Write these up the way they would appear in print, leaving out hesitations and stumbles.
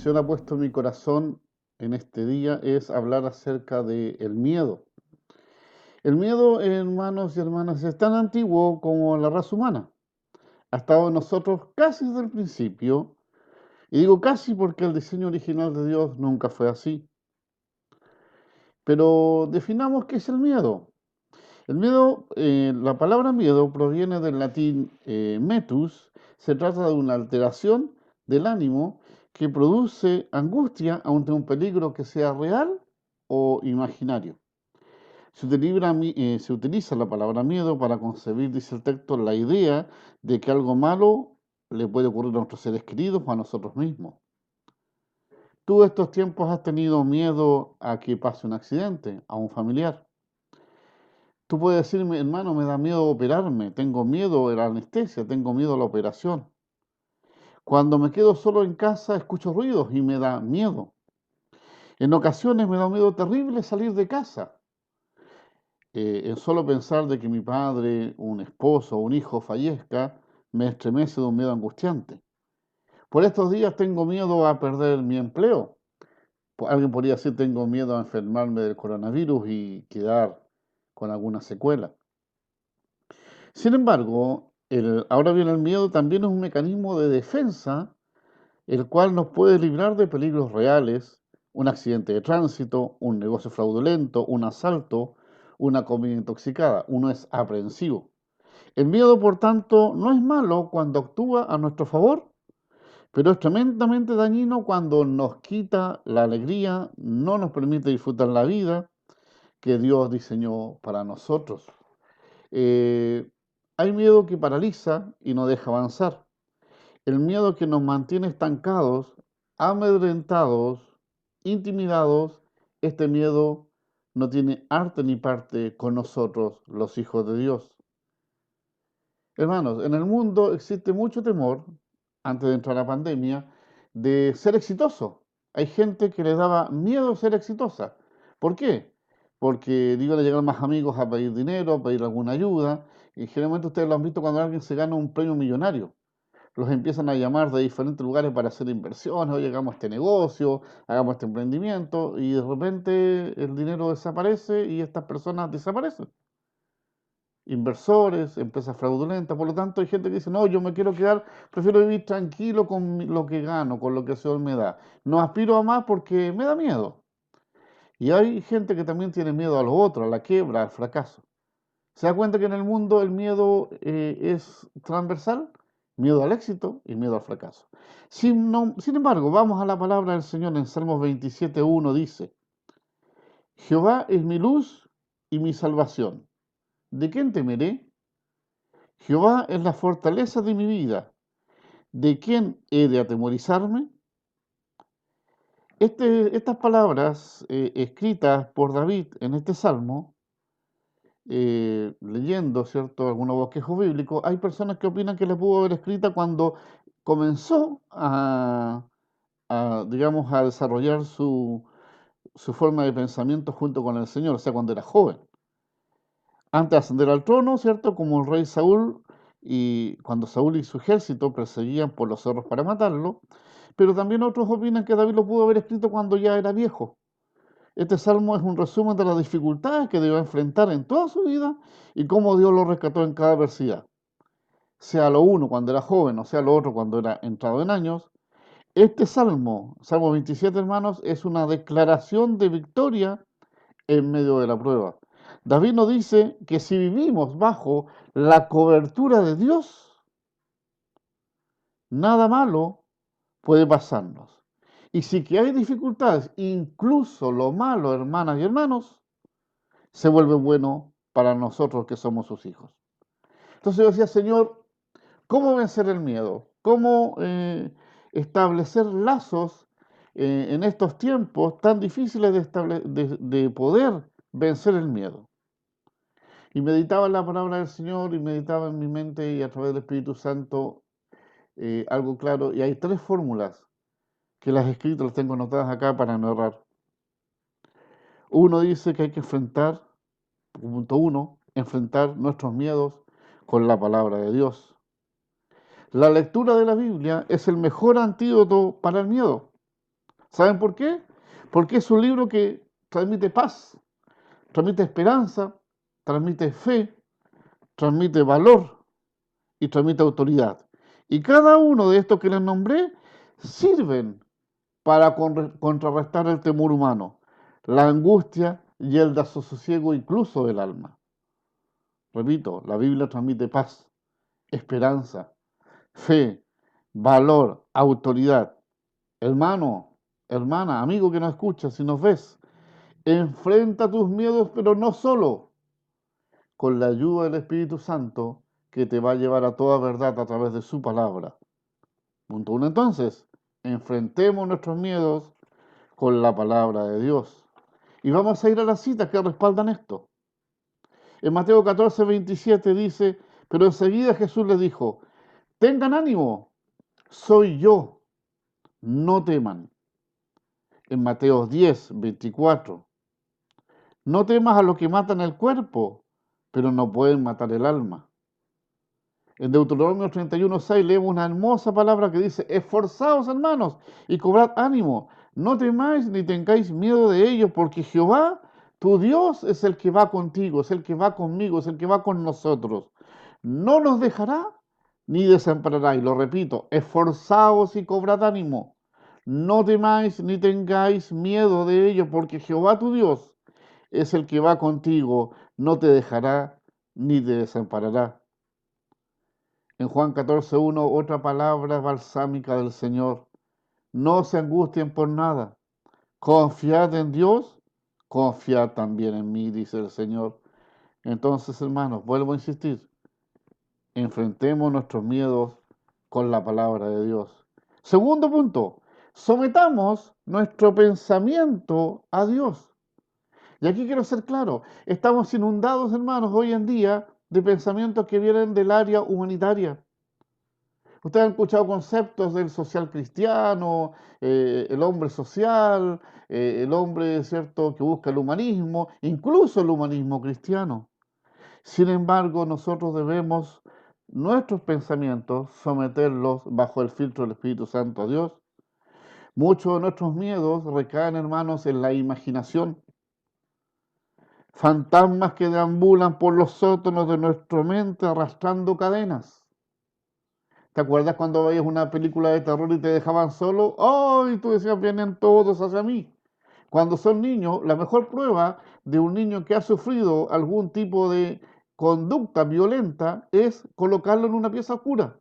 Señor ha puesto en mi corazón en este día es hablar acerca del miedo. El miedo, hermanos y hermanas, es tan antiguo como la raza humana. Ha estado en nosotros casi desde el principio. Y digo casi porque el diseño original de Dios nunca fue así. Pero definamos qué es el miedo. El miedo, la palabra miedo proviene del latín metus. Se trata de una alteración del ánimo que produce angustia ante un peligro que sea real o imaginario. Se utiliza la palabra miedo para concebir, dice el texto, la idea de que algo malo le puede ocurrir a nuestros seres queridos o a nosotros mismos. ¿Tú estos tiempos has tenido miedo a que pase un accidente a un familiar? Tú puedes decirme, hermano, me da miedo operarme, tengo miedo a la anestesia, tengo miedo a la operación. Cuando me quedo solo en casa escucho ruidos y me da miedo. En ocasiones me da un miedo terrible salir de casa. En solo pensar de que mi padre, un esposo o un hijo fallezca, me estremece de un miedo angustiante. Por estos días tengo miedo a perder mi empleo. Alguien podría decir tengo miedo a enfermarme del coronavirus y quedar con alguna secuela. Sin embargo, ahora bien, el miedo también es un mecanismo de defensa, el cual nos puede librar de peligros reales, un accidente de tránsito, un negocio fraudulento, un asalto, una comida intoxicada. Uno es aprensivo. El miedo, por tanto, no es malo cuando actúa a nuestro favor, pero es tremendamente dañino cuando nos quita la alegría, no nos permite disfrutar la vida que Dios diseñó para nosotros. Eh, Hay miedo que paraliza y no deja avanzar. El miedo que nos mantiene estancados, amedrentados, intimidados. Este miedo no tiene arte ni parte con nosotros, los hijos de Dios. Hermanos, en el mundo existe mucho temor, antes de entrar a la pandemia, de ser exitoso. Hay gente que le daba miedo ser exitosa. ¿Por qué? Porque iban a llegar más amigos a pedir dinero, a pedir alguna ayuda, y generalmente ustedes lo han visto cuando alguien se gana un premio millonario. Los empiezan a llamar de diferentes lugares para hacer inversiones, oye, hagamos este negocio, hagamos este emprendimiento, y de repente el dinero desaparece y estas personas desaparecen. Inversores, empresas fraudulentas. Por lo tanto, hay gente que dice, no, yo me quiero quedar, prefiero vivir tranquilo con lo que gano, con lo que el Señor me da. No aspiro a más porque me da miedo. Y hay gente que también tiene miedo a lo otro, a la quiebra, al fracaso. ¿Se da cuenta que en el mundo el miedo es transversal? Miedo al éxito y miedo al fracaso. Sin embargo, vamos a la palabra del Señor en Salmos 27:1 dice, Jehová es mi luz y mi salvación. ¿De quién temeré? Jehová es la fortaleza de mi vida. ¿De quién he de atemorizarme? Estas palabras escritas por David en este salmo, leyendo, ¿cierto?, algunos bosquejos bíblicos, hay personas que opinan que le pudo haber escrita cuando comenzó digamos, a desarrollar su forma de pensamiento junto con el Señor, o sea, cuando era joven. Antes de ascender al trono, ¿cierto? Como el rey Saúl, y cuando Saúl y su ejército perseguían por los cerros para matarlo, pero también otros opinan que David lo pudo haber escrito cuando ya era viejo. Este salmo es un resumen de las dificultades que debió enfrentar en toda su vida y cómo Dios lo rescató en cada adversidad. Sea lo uno cuando era joven o sea lo otro cuando era entrado en años, este salmo, Salmo 27, hermanos, es una declaración de victoria en medio de la prueba. David nos dice que si vivimos bajo la cobertura de Dios, nada malo puede pasarnos. Y si que hay dificultades, incluso lo malo, hermanas y hermanos, se vuelve bueno para nosotros que somos sus hijos. Entonces yo decía, Señor, ¿cómo vencer el miedo? ¿Cómo establecer lazos en estos tiempos tan difíciles de poder vencer el miedo? Y meditaba en la palabra del Señor y meditaba en mi mente y a través del Espíritu Santo algo claro. Y hay tres fórmulas que las he escrito, las tengo anotadas acá para no errar. Uno dice que hay que enfrentar, punto uno, enfrentar nuestros miedos con la palabra de Dios. La lectura de la Biblia es el mejor antídoto para el miedo. ¿Saben por qué? Porque es un libro que transmite paz, transmite esperanza, transmite fe, transmite valor y transmite autoridad. Y cada uno de estos que les nombré sirven para contrarrestar el temor humano, la angustia y el desasosiego incluso del alma. Repito, la Biblia transmite paz, esperanza, fe, valor, autoridad. Hermano, hermana, amigo que nos escucha, si nos ves, enfrenta tus miedos, pero no solo, con la ayuda del Espíritu Santo que te va a llevar a toda verdad a través de su palabra. Punto uno entonces, enfrentemos nuestros miedos con la palabra de Dios. Y vamos a ir a las citas que respaldan esto. En Mateo 14, 27 dice, pero enseguida Jesús les dijo, tengan ánimo, soy yo, no teman. En Mateo 10, 24, no temas a los que matan el cuerpo, pero no pueden matar el alma. En Deuteronomio 31, 6 leemos una hermosa palabra que dice, esforzaos hermanos y cobrad ánimo, no temáis ni tengáis miedo de ellos, porque Jehová, tu Dios, es el que va contigo, es el que va conmigo, es el que va con nosotros. No nos dejará ni desamparará. Y lo repito, esforzaos y cobrad ánimo. No temáis ni tengáis miedo de ellos, porque Jehová, tu Dios, es el que va contigo, no te dejará ni te desamparará. En Juan 14:1, otra palabra balsámica del Señor. No se angustien por nada. Confiad en Dios, confiad también en mí, dice el Señor. Entonces, hermanos, vuelvo a insistir, enfrentemos nuestros miedos con la palabra de Dios. Segundo punto, sometamos nuestro pensamiento a Dios. Y aquí quiero ser claro, estamos inundados, hermanos, hoy en día de pensamientos que vienen del área humanitaria. Ustedes han escuchado conceptos del social cristiano, el hombre social, el hombre, ¿cierto?, que busca el humanismo, incluso el humanismo cristiano. Sin embargo, nosotros debemos nuestros pensamientos someterlos bajo el filtro del Espíritu Santo a Dios. Muchos de nuestros miedos recaen, hermanos, en la imaginación. Fantasmas que deambulan por los sótanos de nuestra mente arrastrando cadenas. ¿Te acuerdas cuando veías una película de terror y te dejaban solo? ¡Oh! Y tú decías, vienen todos hacia mí. Cuando son niños, la mejor prueba de un niño que ha sufrido algún tipo de conducta violenta es colocarlo en una pieza oscura.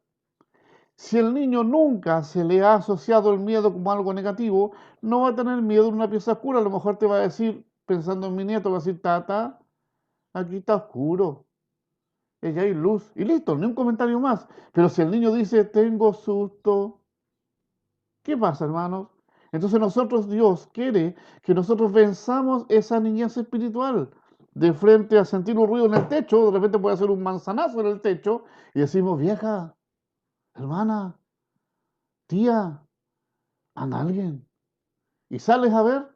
Si el niño nunca se le ha asociado el miedo como algo negativo, no va a tener miedo en una pieza oscura. A lo mejor te va a decir, pensando en mi nieto, va a decir, tata, aquí está oscuro, ella hay luz, y listo, ni un comentario más. Pero si el niño dice, tengo susto, ¿qué pasa, hermanos? Entonces nosotros, Dios quiere que nosotros venzamos esa niñez espiritual. De frente a sentir un ruido en el techo, de repente puede hacer un manzanazo en el techo, y decimos, vieja, hermana, tía, anda alguien. Y sales a ver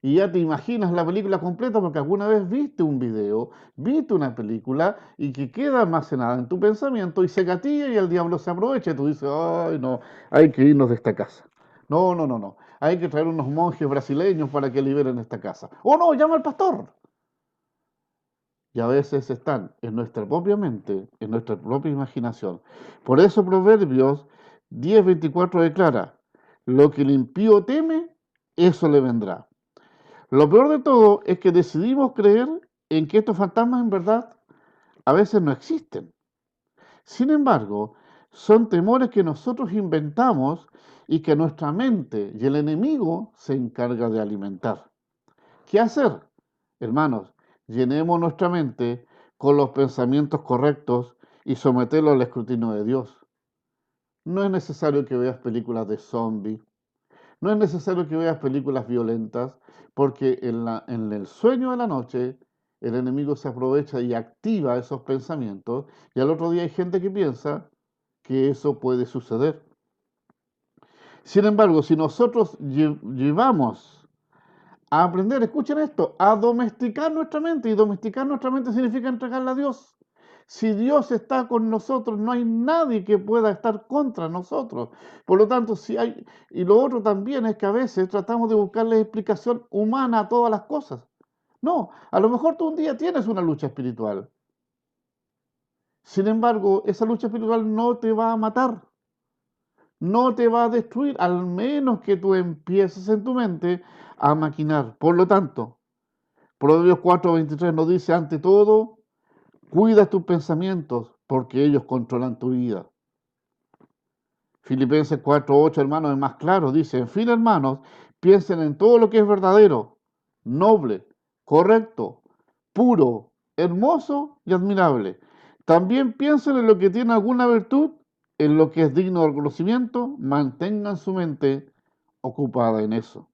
y ya te imaginas la película completa porque alguna vez viste un video, viste una película y que queda almacenada en tu pensamiento y se gatilla y el diablo se aprovecha y tú dices, ay no, hay que irnos de esta casa. No, no, no, no. Hay que traer unos monjes brasileños para que liberen esta casa. O no, llama al pastor. Y a veces están en nuestra propia mente, en nuestra propia imaginación. Por eso Proverbios 10:24 declara, lo que el impío teme, eso le vendrá. Lo peor de todo es que decidimos creer en que estos fantasmas en verdad a veces no existen. Sin embargo, son temores que nosotros inventamos y que nuestra mente y el enemigo se encarga de alimentar. ¿Qué hacer? Hermanos, llenemos nuestra mente con los pensamientos correctos y someterlo al escrutinio de Dios. No es necesario que veas películas de zombies, no es necesario que veas películas violentas, porque en el sueño de la noche el enemigo se aprovecha y activa esos pensamientos y al otro día hay gente que piensa que eso puede suceder. Sin embargo, si nosotros llevamos a aprender, escuchen esto, a domesticar nuestra mente, y domesticar nuestra mente significa entregarla a Dios. Si Dios está con nosotros, no hay nadie que pueda estar contra nosotros. Por lo tanto, si hay... Y lo otro también es que a veces tratamos de buscarle explicación humana a todas las cosas. No, a lo mejor tú un día tienes una lucha espiritual. Sin embargo, esa lucha espiritual no te va a matar, no te va a destruir, al menos que tú empieces en tu mente a maquinar. Por lo tanto, Proverbios 4:23 nos dice, ante todo, cuida tus pensamientos, porque ellos controlan tu vida. Filipenses 4:8, hermanos, es más claro, dice, en fin, hermanos, piensen en todo lo que es verdadero, noble, correcto, puro, hermoso y admirable. También piensen en lo que tiene alguna virtud, en lo que es digno de reconocimiento, mantengan su mente ocupada en eso.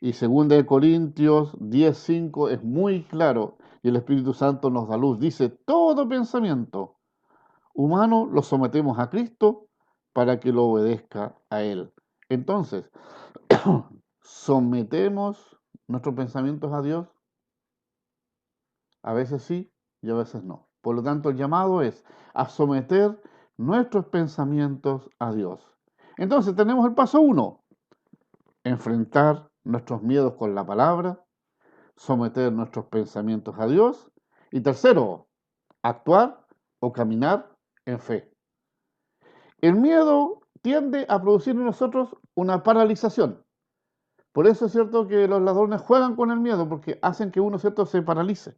Y 2 Corintios 10:5 es muy claro y el Espíritu Santo nos da luz. Dice, todo pensamiento humano lo sometemos a Cristo para que lo obedezca a Él. Entonces, ¿sometemos nuestros pensamientos a Dios? A veces sí y a veces no. Por lo tanto, el llamado es a someter nuestros pensamientos a Dios. Entonces, tenemos el paso 1, enfrentar nuestros miedos con la palabra, someter nuestros pensamientos a Dios. Y tercero, actuar o caminar en fe. El miedo tiende a producir en nosotros una paralización. Por eso es cierto que los ladrones juegan con el miedo, porque hacen que uno, cierto, se paralice.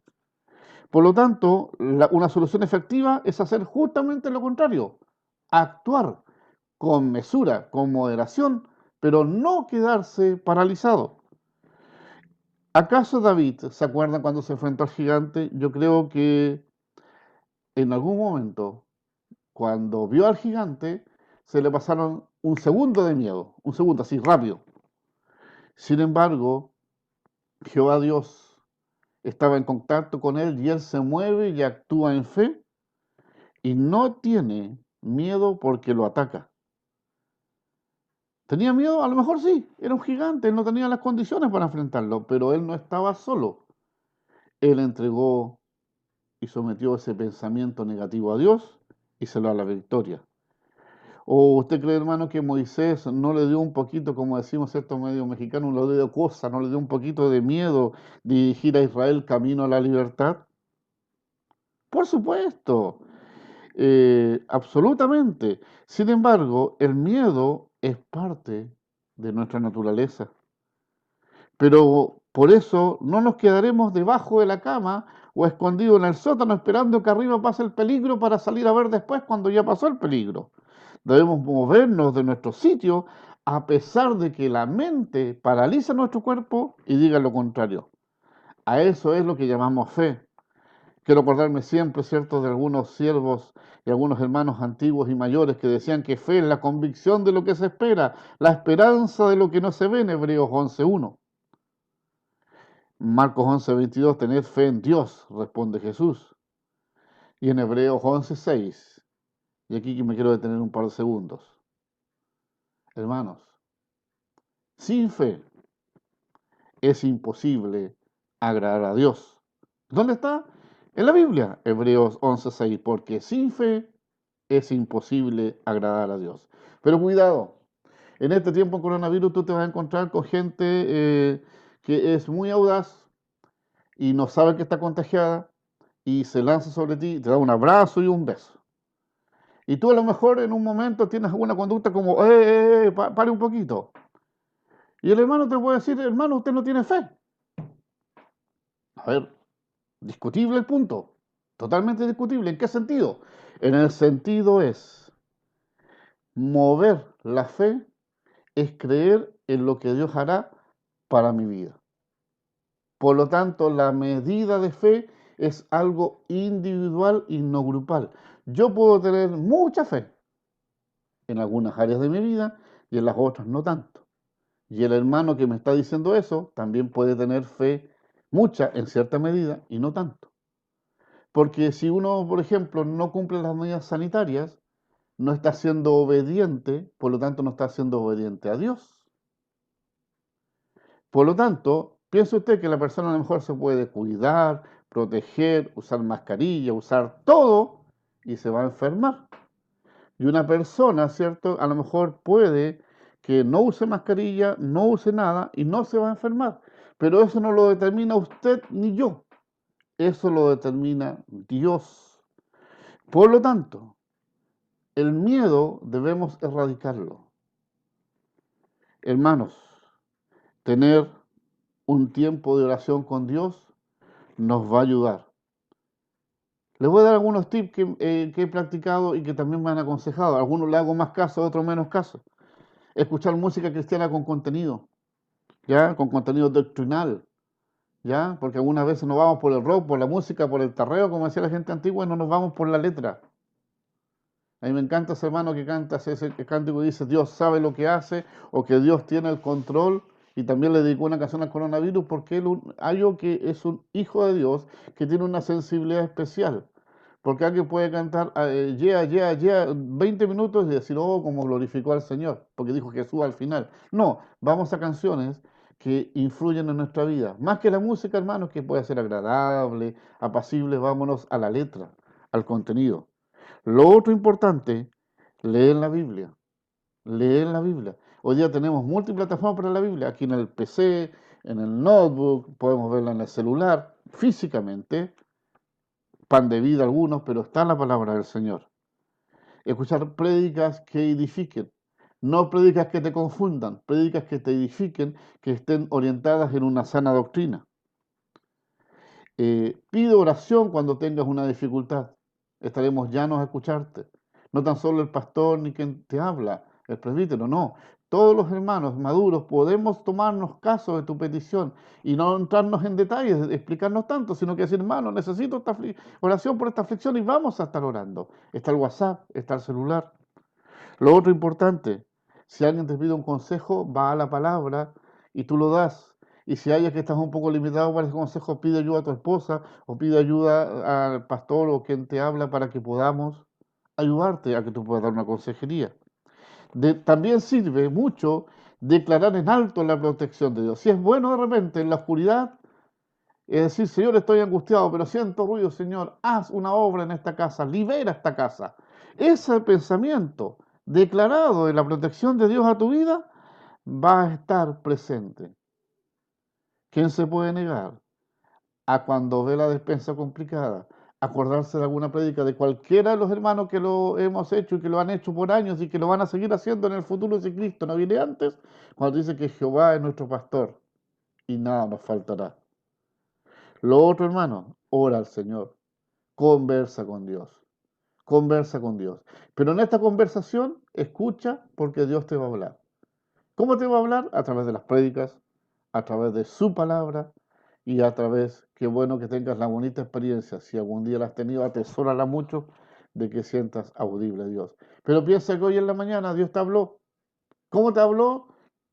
Por lo tanto, una solución efectiva es hacer justamente lo contrario, actuar con mesura, con moderación, pero no quedarse paralizado. ¿Acaso David se acuerda cuando se enfrentó al gigante? Yo creo que en algún momento, cuando vio al gigante, se le pasaron un segundo de miedo, un segundo así rápido. Sin embargo, Jehová Dios estaba en contacto con él y él se mueve y actúa en fe y no tiene miedo porque lo ataca. ¿Tenía miedo? A lo mejor sí, era un gigante, él no tenía las condiciones para enfrentarlo, pero él no estaba solo. Él entregó y sometió ese pensamiento negativo a Dios y se lo da la victoria. ¿O usted cree, hermano, que Moisés no le dio un poquito, como decimos estos medios mexicanos, no le dio cosa, no le dio un poquito de miedo dirigir a Israel camino a la libertad? Por supuesto, absolutamente. Sin embargo, el miedo es parte de nuestra naturaleza. Pero por eso no nos quedaremos debajo de la cama o escondidos en el sótano esperando que arriba pase el peligro para salir a ver después cuando ya pasó el peligro. Debemos movernos de nuestro sitio a pesar de que la mente paraliza nuestro cuerpo y diga lo contrario. A eso es lo que llamamos fe. Quiero acordarme siempre, ¿cierto?, de algunos siervos y algunos hermanos antiguos y mayores que decían que fe es la convicción de lo que se espera, la esperanza de lo que no se ve en Hebreos 11:1. Marcos 11:22, tened fe en Dios, responde Jesús. Y en Hebreos 11:6, y aquí me quiero detener un par de segundos. Hermanos, sin fe es imposible agradar a Dios. ¿Dónde está? En la Biblia, Hebreos 11:6, porque sin fe es imposible agradar a Dios. Pero cuidado, en este tiempo de coronavirus tú te vas a encontrar con gente que es muy audaz y no sabe que está contagiada y se lanza sobre ti, te da un abrazo y un beso. Y tú a lo mejor en un momento tienes alguna conducta como, pare un poquito. Y el hermano te puede decir, hermano, usted no tiene fe. A ver, discutible el punto, totalmente discutible. ¿En qué sentido? En el sentido es mover la fe, es creer en lo que Dios hará para mi vida. Por lo tanto, la medida de fe es algo individual y no grupal. Yo puedo tener mucha fe en algunas áreas de mi vida y en las otras no tanto. Y el hermano que me está diciendo eso también puede tener fe mucha en cierta medida y no tanto. Porque si uno, por ejemplo, no cumple las medidas sanitarias, no está siendo obediente, por lo tanto no está siendo obediente a Dios. Por lo tanto, piense usted que la persona a lo mejor se puede cuidar, proteger, usar mascarilla, usar todo, y se va a enfermar. Y una persona, ¿cierto? A lo mejor puede que no use mascarilla, no use nada y no se va a enfermar. Pero eso no lo determina usted ni yo. Eso lo determina Dios. Por lo tanto, el miedo debemos erradicarlo. Hermanos, tener un tiempo de oración con Dios nos va a ayudar. Les voy a dar algunos tips que he practicado y que también me han aconsejado. A algunos le hago más caso, a otros menos caso. Escuchar música cristiana con contenido, ¿ya? Con contenido doctrinal, ¿ya? Porque algunas veces nos vamos por el rock, por la música, por el tarreo, como decía la gente antigua, y no nos vamos por la letra. A mí me encanta ese hermano que canta ese cántico y dice Dios sabe lo que hace o que Dios tiene el control. Y también le dedicó una canción al coronavirus porque él hallo que es un hijo de Dios que tiene una sensibilidad especial. Porque alguien puede cantar yeah, yeah, yeah, 20 minutos y decir, oh, como glorificó al Señor, porque dijo Jesús al final. No, vamos a canciones que influyen en nuestra vida. Más que la música, hermanos, que puede ser agradable, apacible, vámonos a la letra, al contenido. Lo otro importante, leer la Biblia. Leer la Biblia. Hoy día tenemos multiplataformas para la Biblia. Aquí en el PC, en el notebook, podemos verla en el celular, físicamente. Pan de vida algunos, pero está la palabra del Señor. Escuchar prédicas que edifiquen. No prédicas que te confundan, prédicas que te edifiquen, que estén orientadas en una sana doctrina. Pide oración cuando tengas una dificultad. Estaremos llanos a escucharte. No tan solo el pastor ni quien te habla, el presbítero, no. Todos los hermanos maduros podemos tomarnos caso de tu petición y no entrarnos en detalles, explicarnos tanto, sino que decir, hermano, necesito esta oración por esta aflicción y vamos a estar orando. Está el WhatsApp, está el celular. Lo otro importante, si alguien te pide un consejo, va a la palabra y tú lo das. Y si hayas que estás un poco limitado para ese consejo, pide ayuda a tu esposa o pide ayuda al pastor o quien te habla para que podamos ayudarte a que tú puedas dar una consejería. También sirve mucho declarar en alto la protección de Dios. Si es bueno de repente en la oscuridad, es decir, Señor, estoy angustiado, pero siento ruido, Señor, haz una obra en esta casa, libera esta casa. Ese pensamiento declarado de la protección de Dios a tu vida va a estar presente. ¿Quién se puede negar a cuando ve la despensa complicada? Acordarse de alguna prédica de cualquiera de los hermanos que lo hemos hecho y que lo han hecho por años y que lo van a seguir haciendo en el futuro si Cristo no viene antes, cuando dice que Jehová es nuestro pastor y nada nos faltará. Lo otro, hermano, ora al Señor, conversa con Dios, conversa con Dios. Pero en esta conversación, escucha porque Dios te va a hablar. ¿Cómo te va a hablar? A través de las prédicas, a través de su palabra y a través, qué bueno que tengas la bonita experiencia, si algún día la has tenido, atesórala mucho de que sientas audible a Dios. Pero piensa que hoy en la mañana Dios te habló. ¿Cómo te habló?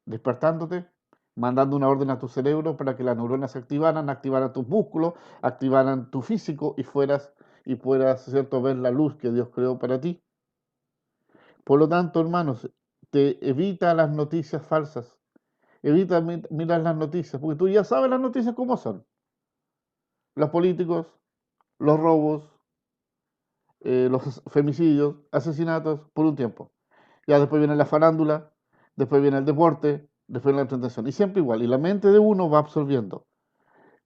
Despertándote, mandando una orden a tu cerebro para que las neuronas se activaran tus músculos, activaran tu físico y puedas, ¿cierto?, ver la luz que Dios creó para ti. Por lo tanto, hermanos, te evita las noticias falsas, evita mirar las noticias, porque tú ya sabes las noticias cómo son. Los políticos, los robos, los femicidios, asesinatos, por un tiempo. Ya después viene la farándula, después viene el deporte, después viene la entretención. Y siempre igual. Y la mente de uno va absorbiendo.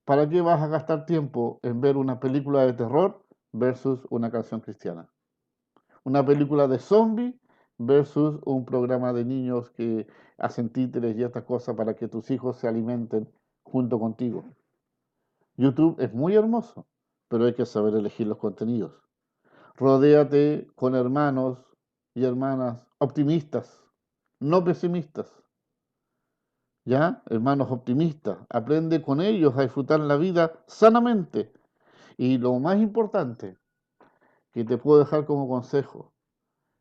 ¿Para qué vas a gastar tiempo en ver una película de terror versus una canción cristiana? Una película de zombie versus un programa de niños que hacen títeres y estas cosas para que tus hijos se alimenten junto contigo. YouTube es muy hermoso, pero hay que saber elegir los contenidos. Rodéate con hermanos y hermanas optimistas, no pesimistas. ¿Ya? Hermanos optimistas. Aprende con ellos a disfrutar la vida sanamente. Y lo más importante que te puedo dejar como consejo,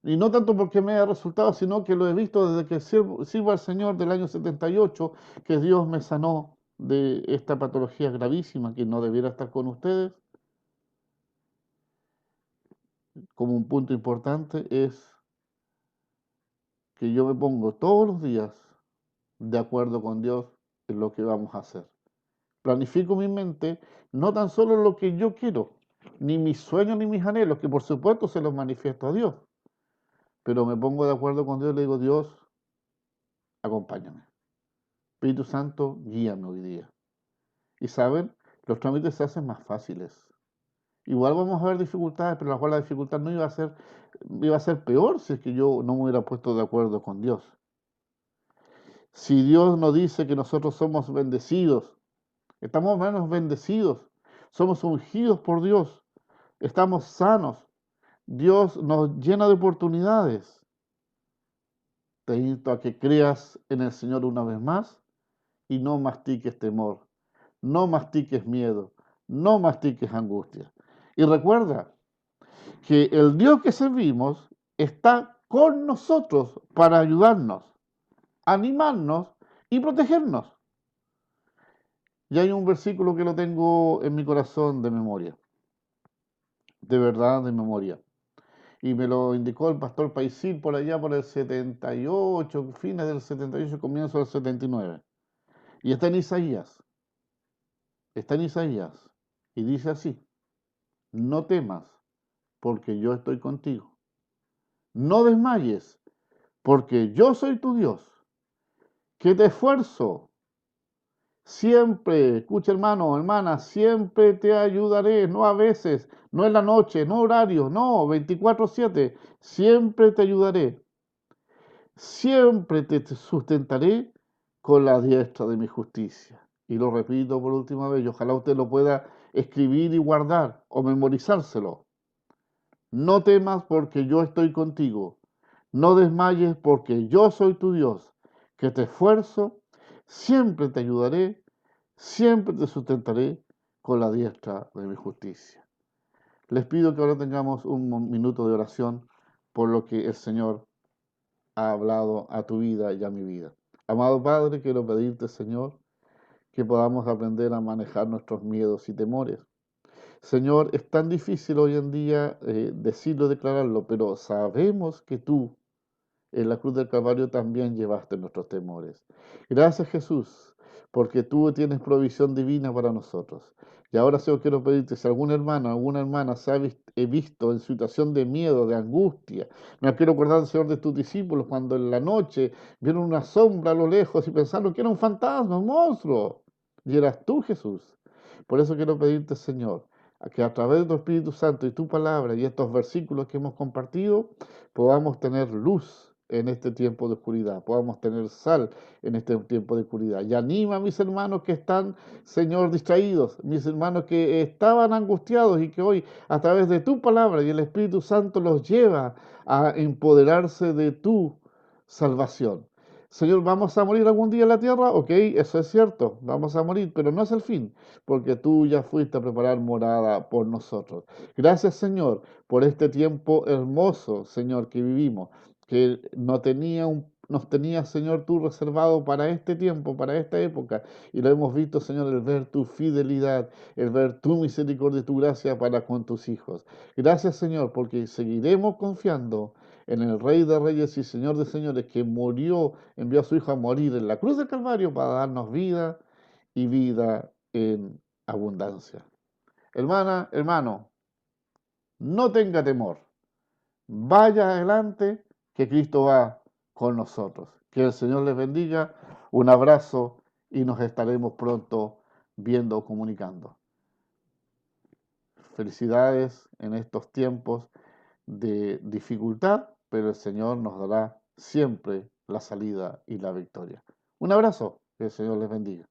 y no tanto porque me haya resultado, sino que lo he visto desde que sirvo al Señor del año 78, que Dios me sanó de esta patología gravísima que no debiera estar con ustedes, como un punto importante es que yo me pongo todos los días de acuerdo con Dios en lo que vamos a hacer. Planifico mi mente no tan solo lo que yo quiero, ni mis sueños ni mis anhelos, que por supuesto se los manifiesto a Dios, pero me pongo de acuerdo con Dios y le digo, Dios, acompáñame. Espíritu Santo, guíame hoy día. Y saben, los trámites se hacen más fáciles. Igual vamos a ver dificultades, pero la dificultad no iba a ser peor si es que yo no me hubiera puesto de acuerdo con Dios. Si Dios nos dice que nosotros somos bendecidos, estamos menos bendecidos, somos ungidos por Dios, estamos sanos, Dios nos llena de oportunidades. Te invito a que creas en el Señor una vez más y no mastiques temor, no mastiques miedo, no mastiques angustia. Y recuerda que el Dios que servimos está con nosotros para ayudarnos, animarnos y protegernos. Y hay un versículo que lo tengo en mi corazón de memoria, de verdad de memoria. Y me lo indicó el pastor Paisil por allá por el 78, fines del 78, comienzo del 79. Y está en Isaías, y dice así, no temas, porque yo estoy contigo. No desmayes, porque yo soy tu Dios, que te esfuerzo. Siempre, escucha hermano, hermana, siempre te ayudaré, no a veces, no en la noche, no horario, no, 24/7, siempre te ayudaré. Siempre te sustentaré con la diestra de mi justicia. Y lo repito por última vez, y ojalá usted lo pueda escribir y guardar o memorizárselo. No temas porque yo estoy contigo. No desmayes porque yo soy tu Dios, que te esfuerzo, siempre te ayudaré, siempre te sustentaré con la diestra de mi justicia. Les pido que ahora tengamos un minuto de oración por lo que el Señor ha hablado a tu vida y a mi vida. Amado Padre, quiero pedirte, Señor, que podamos aprender a manejar nuestros miedos y temores. Señor, es tan difícil hoy en día decirlo, declararlo, pero sabemos que tú en la cruz del Calvario también llevaste nuestros temores. Gracias, Jesús, porque tú tienes provisión divina para nosotros. Y ahora, Señor, quiero pedirte, si algún hermano, alguna hermana se ha visto en situación de miedo, de angustia, me quiero acordar, Señor, de tus discípulos cuando en la noche vieron una sombra a lo lejos y pensaron que era un fantasma, un monstruo. Y eras tú, Jesús. Por eso quiero pedirte, Señor, a que a través de tu Espíritu Santo y tu palabra y estos versículos que hemos compartido, podamos tener luz en este tiempo de oscuridad, podamos tener sal en este tiempo de oscuridad. Y anima a mis hermanos que están, Señor, distraídos, mis hermanos que estaban angustiados y que hoy a través de tu palabra y el Espíritu Santo los lleva a empoderarse de tu salvación. Señor, ¿vamos a morir algún día en la tierra? Ok, eso es cierto, vamos a morir, pero no es el fin, porque tú ya fuiste a preparar morada por nosotros. Gracias, Señor, por este tiempo hermoso, Señor, que vivimos, que nos tenía, Señor, tú reservado para este tiempo, para esta época, y lo hemos visto, Señor, el ver tu fidelidad, el ver tu misericordia y tu gracia para con tus hijos. Gracias, Señor, porque seguiremos confiando en el Rey de Reyes y Señor de Señores, que murió, envió a su Hijo a morir en la cruz del Calvario para darnos vida y vida en abundancia. Hermana, hermano, no tenga temor. Vaya adelante, que Cristo va con nosotros. Que el Señor les bendiga. Un abrazo y nos estaremos pronto viendo o comunicando. Felicidades en estos tiempos de dificultad, pero el Señor nos dará siempre la salida y la victoria. Un abrazo, que el Señor les bendiga.